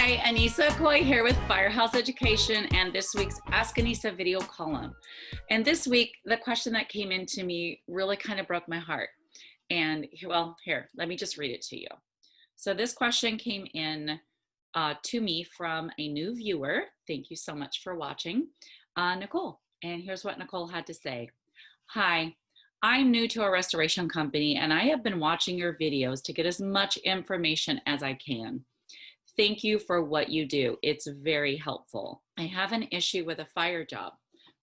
Hi, Anissa Coy here with Firehouse Education and this week's Ask Anissa video column. And this week, the question that came into me really kind of broke my heart. And well, here, let me just read it to you. So this question came in to me from a new viewer. Thank you so much for watching, Nicole. And here's what Nicole had to say. Hi, I'm new to a restoration company and I have been watching your videos to get as much information as I can. Thank you for what you do. It's very helpful. I have an issue with a fire job.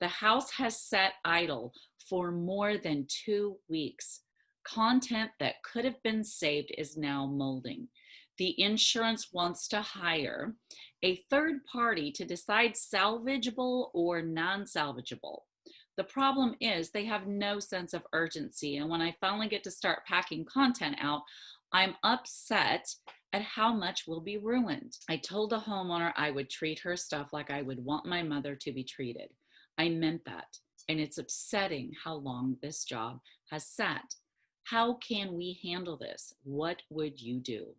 The house has sat idle for more than 2 weeks. Content that could have been saved is now molding. The insurance wants to hire a third party to decide salvageable or non-salvageable. The problem is they have no sense of urgency. And when I finally get to start packing content out, I'm upset at how much will be ruined. I told the homeowner I would treat her stuff like I would want my mother to be treated. I meant that, and it's upsetting how long this job has sat. How can we handle this? What would you do?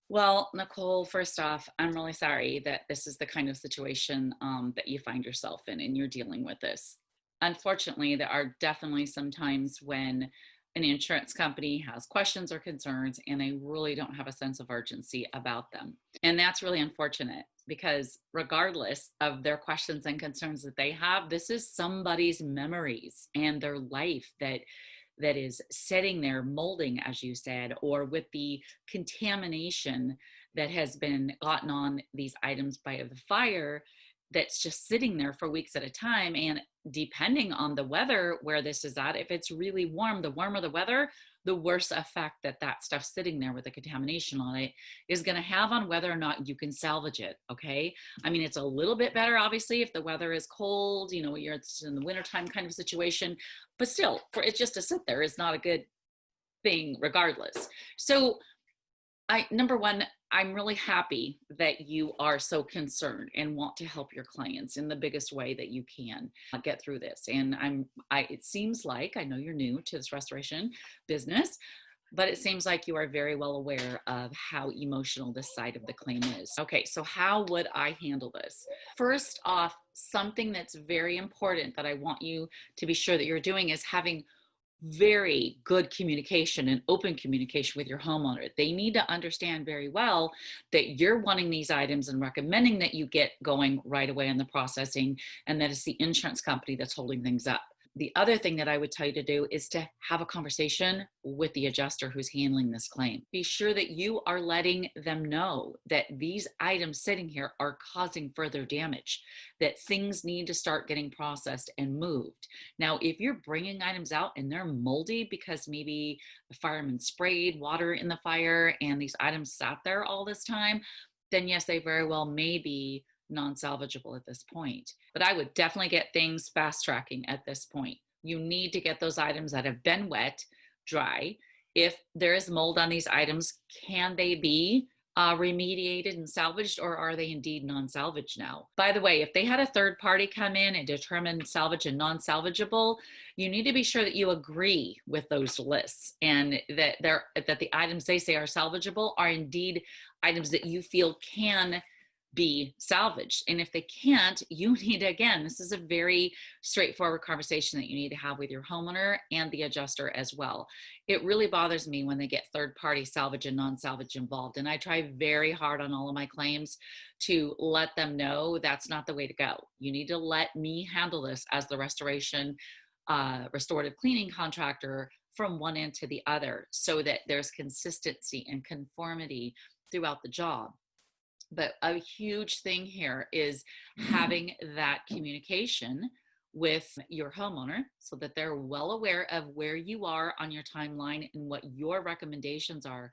Well, Nicole, first off, I'm really sorry that this is the kind of situation that you find yourself in and you're dealing with this. Unfortunately, there are definitely some times when an insurance company has questions or concerns and they really don't have a sense of urgency about them. And that's really unfortunate because regardless of their questions and concerns that they have, this is somebody's memories and their life that is sitting there molding, as you said, or with the contamination that has been gotten on these items by the fire that's just sitting there for weeks at a time. And depending on the weather where this is at, if it's really warm, the warmer the weather, the worse effect that stuff sitting there with the contamination on it is going to have on whether or not you can salvage it. Okay. I mean, it's a little bit better, obviously, if the weather is cold, you know, you're in the wintertime kind of situation, but still for it just to sit there is not a good thing regardless. So number one, I'm really happy that you are so concerned and want to help your clients in the biggest way that you can get through this. And it seems like, I know you're new to this restoration business, but it seems like you are very well aware of how emotional this side of the claim is. Okay, so how would I handle this? First off, something that's very important that I want you to be sure that you're doing is having very good communication and open communication with your homeowner. They need to understand very well that you're wanting these items and recommending that you get going right away in the processing, and that it's the insurance company that's holding things up. The other thing that I would tell you to do is to have a conversation with the adjuster who's handling this claim. Be sure that you are letting them know that these items sitting here are causing further damage, that things need to start getting processed and moved. Now, if you're bringing items out and they're moldy because maybe the fireman sprayed water in the fire and these items sat there all this time, then yes, they very well may be non-salvageable at this point. But I would definitely get things fast tracking at this point. You need to get those items that have been wet, dry. If there is mold on these items, can they be remediated and salvaged, or are they indeed non-salvage now? By the way, if they had a third party come in and determine salvage and non-salvageable, you need to be sure that you agree with those lists and that the items they say are salvageable are indeed items that you feel can be salvaged. And if they can't, you need to, again, this is a very straightforward conversation that you need to have with your homeowner and the adjuster as well. It really bothers me when they get third party salvage and non-salvage involved. And I try very hard on all of my claims to let them know that's not the way to go. You need to let me handle this as the restorative cleaning contractor from one end to the other so that there's consistency and conformity throughout the job. But a huge thing here is having that communication with your homeowner so that they're well aware of where you are on your timeline and what your recommendations are.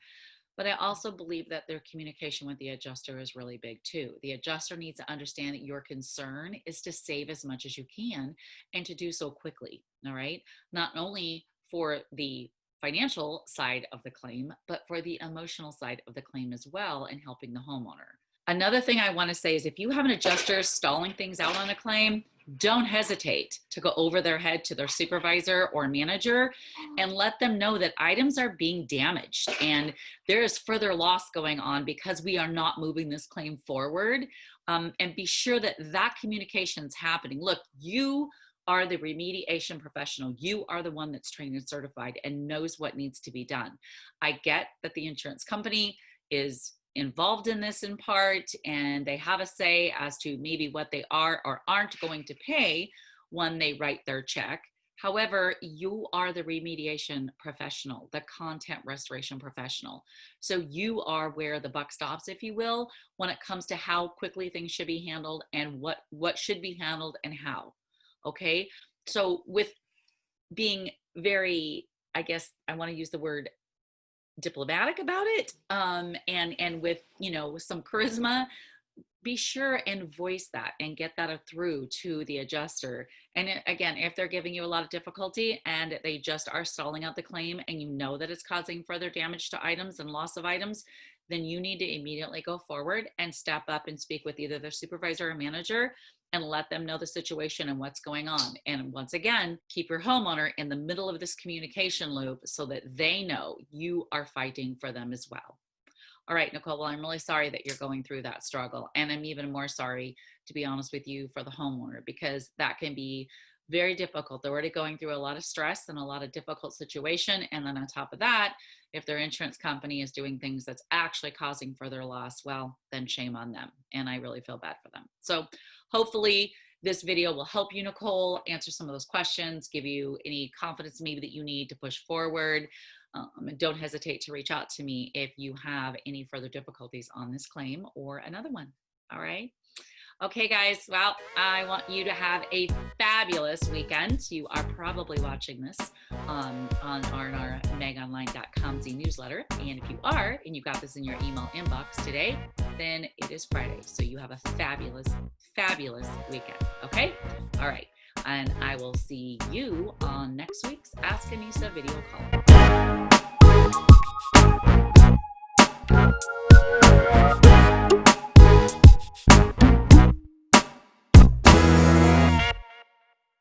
But I also believe that their communication with the adjuster is really big too. The adjuster needs to understand that your concern is to save as much as you can and to do so quickly, all right? Not only for the financial side of the claim, but for the emotional side of the claim as well and helping the homeowner. Another thing I want to say is if you have an adjuster stalling things out on a claim, don't hesitate to go over their head to their supervisor or manager and let them know that items are being damaged and there is further loss going on because we are not moving this claim forward. And be sure that that communication is happening. Look, you are the remediation professional. You are the one that's trained and certified and knows what needs to be done. I get that the insurance company is involved in this in part, and they have a say as to maybe what they are or aren't going to pay when they write their check. However, you are the remediation professional, the content restoration professional. So you are where the buck stops, if you will, when it comes to how quickly things should be handled and what should be handled and how. Okay. So with being very, I guess I want to use the word diplomatic about it, and with, you know, some charisma, be sure and voice that and get that through to the adjuster. And again, if they're giving you a lot of difficulty and they just are stalling out the claim and you know that it's causing further damage to items and loss of items, then you need to immediately go forward and step up and speak with either their supervisor or manager and let them know the situation and what's going on. And once again, keep your homeowner in the middle of this communication loop so that they know you are fighting for them as well. All right, Nicole, well, I'm really sorry that you're going through that struggle. And I'm even more sorry, to be honest with you, for the homeowner, because that can be very difficult. They're already going through a lot of stress and a lot of difficult situation. And then on top of that, if their insurance company is doing things that's actually causing further loss, well, then shame on them. And I really feel bad for them. So hopefully this video will help you, Nicole, answer some of those questions, give you any confidence maybe that you need to push forward. And don't hesitate to reach out to me if you have any further difficulties on this claim or another one. All right. Okay, guys. Well, I want you to have a fabulous weekend. You are probably watching this on our megonline.com newsletter. And if you are, and you got this in your email inbox today, then it is Friday. So you have a fabulous, fabulous weekend. Okay. All right. And I will see you on next week's Ask Anissa video call.